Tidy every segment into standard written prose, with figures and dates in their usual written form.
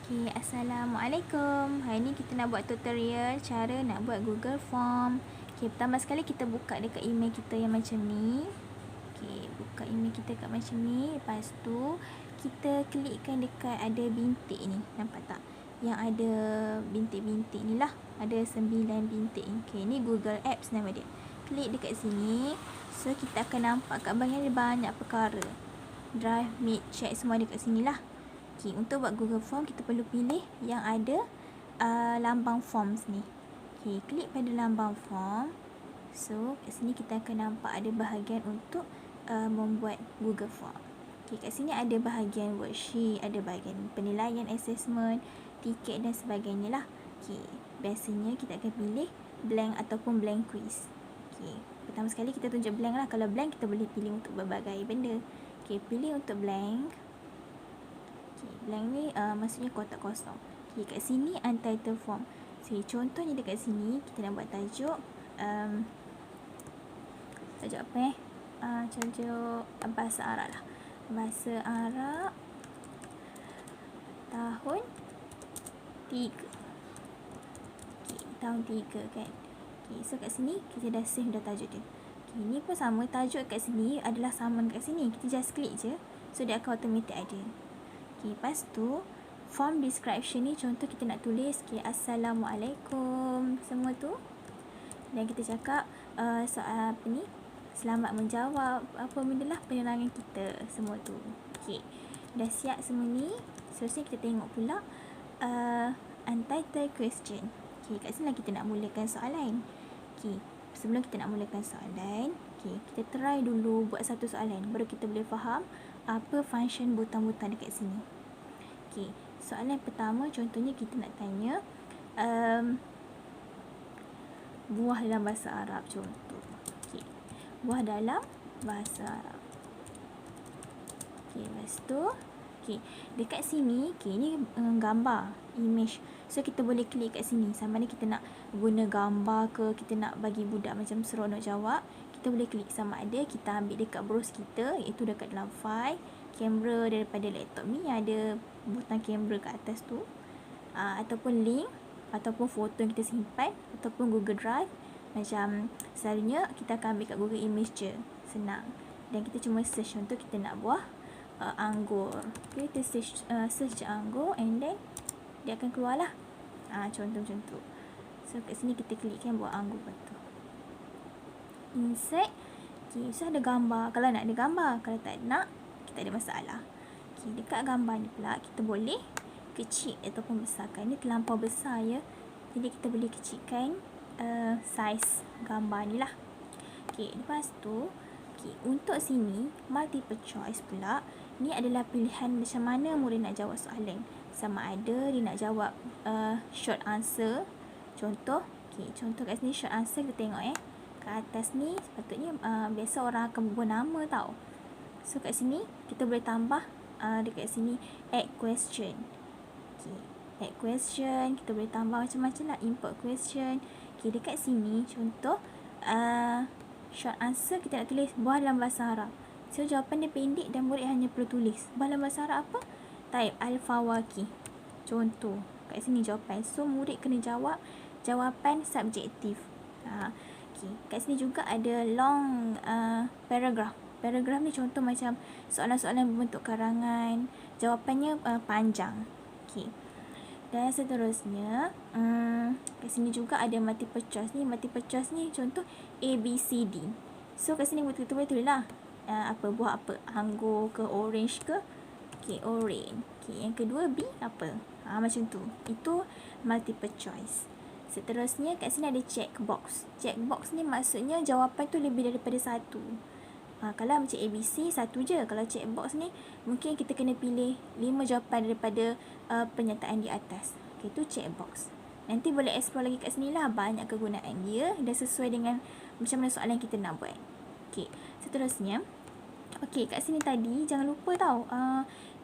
Okay, Assalamualaikum. Hari ni kita nak buat tutorial cara nak buat Google Form. Okay, pertama sekali kita buka dekat email kita yang macam ni. Okay, buka email kita kat macam ni. Lepas tu, kita klikkan dekat ada bintik ni. Nampak tak? Yang ada bintik-bintik ni lah. Ada 9 bintik ni. Okay, ni Google Apps nama dia. Klik dekat sini. So, kita akan nampak kat bahagian ni banyak perkara. Drive, Meet, Chat semua ada kat sini lah. Okay, untuk buat Google Form kita perlu pilih yang ada lambang forms ni. Okay, klik pada lambang form. So, kat sini kita akan nampak ada bahagian untuk membuat Google Form. Okay, kat sini ada bahagian worksheet, ada bahagian penilaian, assessment, tiket dan sebagainya lah. Okay, biasanya kita akan pilih blank ataupun blank quiz. Okay, pertama sekali kita tunjuk blank lah. Kalau blank kita boleh pilih untuk berbagai benda. Okay, pilih untuk blank. Blank ni maksudnya kotak kosong. Okay, kat sini untitled form. So, contohnya dekat sini kita nak buat tajuk tajuk apa tajuk bahasa Arab lah. Bahasa Arab tahun 3. Okay, tahun 3 kan. Okay, so kat sini kita dah save dah tajuk dia. Okay, ni pun sama, tajuk kat sini adalah sama kat sini. Kita just klik je. So, dia akan automatic ada. Okay, lepas tu form description ni contoh kita nak tulis Assalamualaikum semua tu, dan kita cakap soal apa ni, selamat menjawab apa benda lah penerangan kita semua tu. Okay, dah siap semua ni. Seterusnya kita tengok pula untitled question. Okay, kat sini kita nak mulakan soalan. Okay, sebelum kita nak mulakan soalan, okay, kita try dulu buat satu soalan baru kita boleh faham apa function butang-butang dekat sini. Okay, soalan pertama contohnya kita nak tanya buah dalam bahasa Arab contoh. Okay, buah dalam bahasa Arab. Okay, lepas tu okay, dekat sini okay, ni gambar, image. So, kita boleh klik kat sini. Sama ada kita nak guna gambar ke, kita nak bagi budak macam seronok jawab, kita boleh klik. Sama ada kita ambil dekat browse kita, iaitu dekat dalam file, kamera daripada laptop ni ada butang kamera kat atas tu, ataupun link, ataupun foto yang kita simpan, ataupun Google Drive. Macam selalunya kita akan ambil kat Google Image je, senang. Dan kita cuma search, contoh kita nak buah anggur. Okay, kita search anggur and then dia akan keluar lah contoh-contoh. So, kat sini kita klikkan buah anggur betul. Insert. Okay, so ada gambar. Kalau nak ada gambar, kalau tak nak, kita ada masalah. Okay, dekat gambar ni pula kita boleh kecil ataupun besarkan. Ni terlampau besar ya, jadi kita boleh kecilkan saiz gambar ni lah. Okay, lepas tu okay, untuk sini multiple choice pula, ni adalah pilihan macam mana murid nak jawab soalan. Sama ada dia nak jawab short answer. Contoh okay, contoh kat sini short answer kita tengok kat atas ni sepatutnya biasa orang akan buat nama tau. So, kat sini kita boleh tambah dekat sini add question. Okay, add question, kita boleh tambah macam-macam lah, import question. Okay, dekat sini contoh short answer kita nak tulis buah dalam bahasa Arab. So, jawapan dia pendek dan murid hanya perlu tulis buah dalam bahasa Arab apa? Type al-fawakih. Contoh kat sini jawapan. So, murid kena jawab jawapan subjektif. Okay, kat sini juga ada long paragraph. Paragraf ni contoh macam soalan-soalan berbentuk karangan, jawapannya panjang. Okay. Dan seterusnya kat sini juga ada multiple choice ni. Multiple choice ni contoh A, B, C, D. So, kat sini kita boleh tulis lah apa buah apa, anggur ke, orange ke. Okay, orange. Okay, yang kedua B apa, macam tu. Itu multiple choice. Seterusnya kat sini ada checkbox. Checkbox ni maksudnya jawapan tu lebih daripada satu. Kalau macam ABC, satu je. Kalau checkbox ni, mungkin kita kena pilih 5 jawapan daripada pernyataan di atas. Okay, itu checkbox. Nanti boleh explore lagi kat sini lah. Banyak kegunaan dia dan sesuai dengan macam mana soalan kita nak buat. Okay, seterusnya. Okay, kat sini tadi, jangan lupa tau.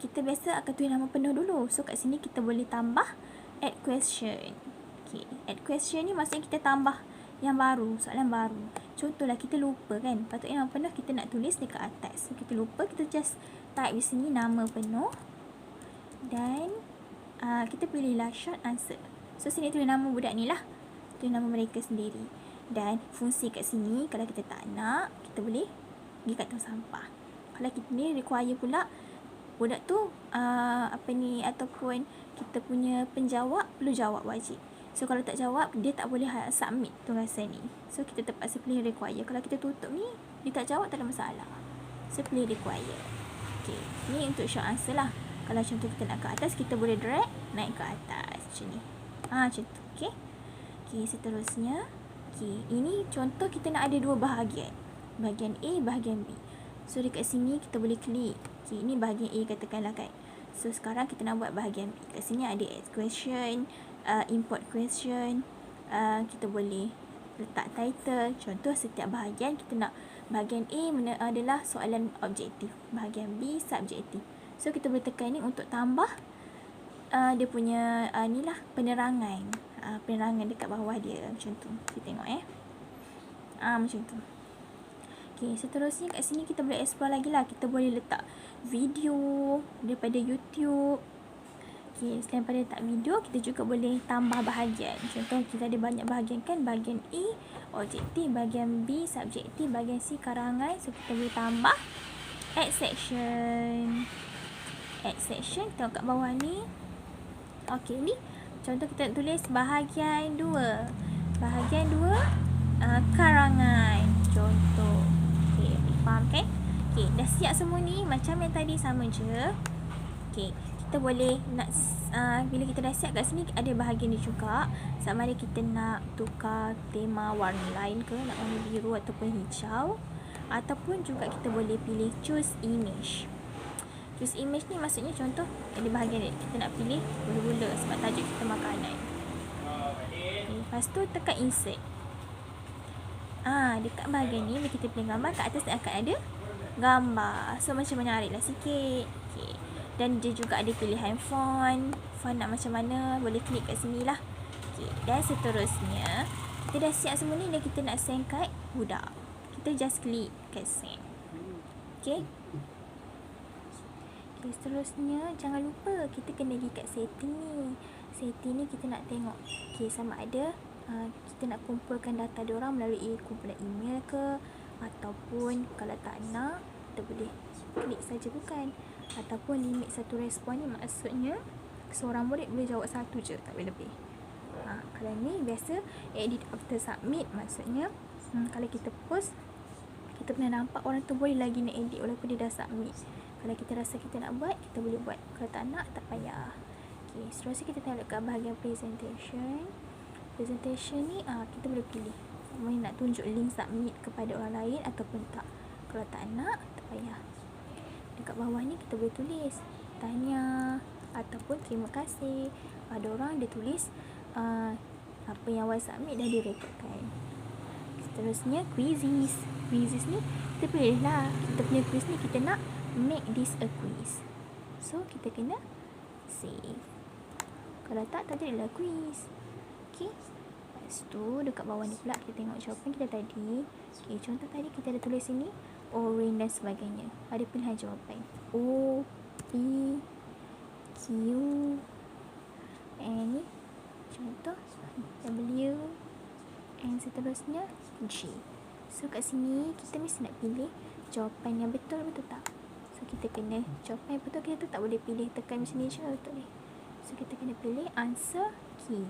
Kita biasa akan tulis nama penuh dulu. So, kat sini kita boleh tambah add question. Okay, add question ni maksudnya kita tambah yang baru, soalan baru. Contohlah kita lupa kan, patutnya nama penuh kita nak tulis dekat atas. So, kita lupa, kita just type di sini nama penuh dan kita pilihlah short answer. So sini tulis nama budak ni lah, tulis nama mereka sendiri. Dan fungsi kat sini, kalau kita tak nak, kita boleh pergi kat tong sampah. Kalau kita ni require pula budak tu ataupun kita punya penjawab perlu jawab wajib. So kalau tak jawab, dia tak boleh submit tugasan ni. So kita terpaksa pilih require. Kalau kita tutup ni, dia tak jawab, tak ada masalah. So pilih require. Okay, ni untuk short answer lah. Kalau contoh kita nak ke atas, kita boleh drag naik ke atas macam ni. Macam tu. Okay. Okay, seterusnya. Okay, ini contoh kita nak ada dua bahagian. Bahagian A, bahagian B. So dekat sini kita boleh klik. Okay, ini bahagian A katakanlah kan. So sekarang kita nak buat bahagian B. Kat sini ada add question, import question. Kita boleh letak title. Contoh setiap bahagian kita nak, bahagian A adalah soalan objektif, bahagian B subjektif. So kita boleh tekan ni untuk tambah dia punya ni lah penerangan. Penerangan dekat bawah dia macam tu. Kita tengok macam tu. Okay, seterusnya kat sini kita boleh explore lagi lah. Kita boleh letak video daripada YouTube. Okay, selain pada letak video, kita juga boleh tambah bahagian. Contoh kita ada banyak bahagian kan. Bahagian A objektif, bahagian B subjektif, bahagian C karangan. So kita boleh tambah add section. Add section, tengok kat bawah ni. Okay, ni contoh kita tulis bahagian 2. Bahagian 2 karangan. Contoh. Okay, faham kan? Okay, dah siap semua ni. Macam yang tadi sama je. Okay, kita boleh nak bila kita dah siap kat sini, ada bahagian ni juga. Sama ada kita nak tukar tema warna lain ke, nak warna biru ataupun hijau. Ataupun juga kita boleh pilih choose image. Choose image ni maksudnya contoh ada bahagian ni kita nak pilih gula-gula sebab tajuk kita makanan. Okay, lepas tu tekan insert. Dekat bahagian ni bila kita pilih gambar, kat atas akan ada gambar. So macam menarik lah sikit. Okay. Dan dia juga ada pilihan font. Font nak macam mana, boleh klik kat sini lah. Okay. Dan seterusnya, kita dah siap semua ni dan kita nak send kat budak. Kita just klik kat send. Okay. Okay, seterusnya jangan lupa kita kena pergi kat setting ni. Setting ni kita nak tengok. Okay, sama ada kita nak kumpulkan data diorang melalui kumpulan email ke, ataupun kalau tak nak, kita boleh klik saja bukan. Ataupun limit satu respon ni maksudnya seorang murid boleh jawab satu je, tak boleh lebih. Kalau ni biasa edit after submit, maksudnya kalau kita post, kita pernah nampak orang tu boleh lagi nak edit walaupun dia dah submit. Kalau kita rasa kita nak buat, kita boleh buat. Kalau tak nak, tak payah. Okay, seterusnya kita tengok kat bahagian presentation. Presentation ni kita boleh pilih sama nak tunjuk link submit kepada orang lain ataupun tak. Kalau tak nak, tak payah. Dekat bawah ni kita boleh tulis tanya ataupun terima kasih. Ada orang dia tulis apa yang awak submit dah direkodkan. Seterusnya quizzes. Quizzes ni kita pilih lah. Kita punya quiz ni kita nak make this a quiz. So kita kena save. Kalau tak jadilah quiz. Okay. Lepas tu dekat bawah ni pula kita tengok jawapan kita tadi. Okay, contoh tadi kita ada tulis sini orange dan sebagainya. Ada pilihan jawapan O, P, Q, N. Contoh W, and seterusnya G. So kat sini kita mesti nak pilih jawapan yang betul tak. So kita kena jawapan yang betul, kita tu tak boleh pilih tekan macam ni je, betul ni. So kita kena pilih answer key.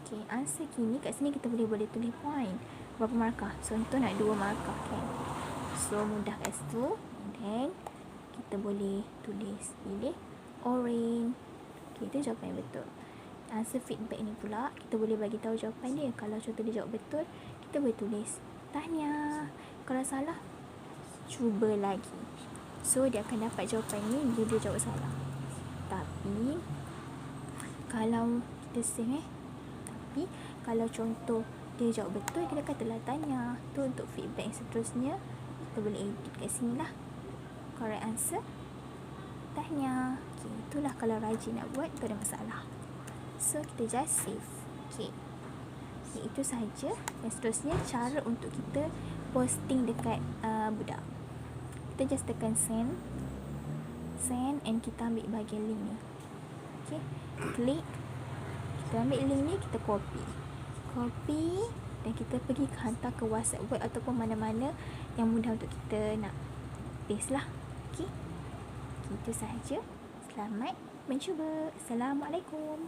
Okay, answer key ni kat sini kita boleh tulis point. Berapa markah? Contoh nak 2 markah kan. So mudah kat situ. And then kita boleh tulis pilih orange. Okay, itu jawapan yang betul. Answer feedback ni pula kita boleh bagi tahu jawapan dia. Kalau contoh dia jawab betul, kita boleh tulis tahniah. Kalau salah, cuba lagi. So dia akan dapat jawapan ni bila dia jawab salah. Tapi kalau kita save tapi kalau contoh dia jawab betul, kita katalah tanya. Tu untuk feedback seterusnya. Kita boleh edit kat sini lah. Correct answer tahniah. Okay, itulah kalau rajin nak buat, tak ada masalah. So kita just save. Okay, itu sahaja. Dan seterusnya cara untuk kita posting dekat budak. Kita just tekan send and kita ambil bahagian link ni. Okey, klik. Kita ambil link ni, kita copy dan kita pergi hantar ke WhatsApp web ataupun mana-mana yang mudah untuk kita nak paste lah. Okey, itu sahaja. Selamat mencuba. Assalamualaikum.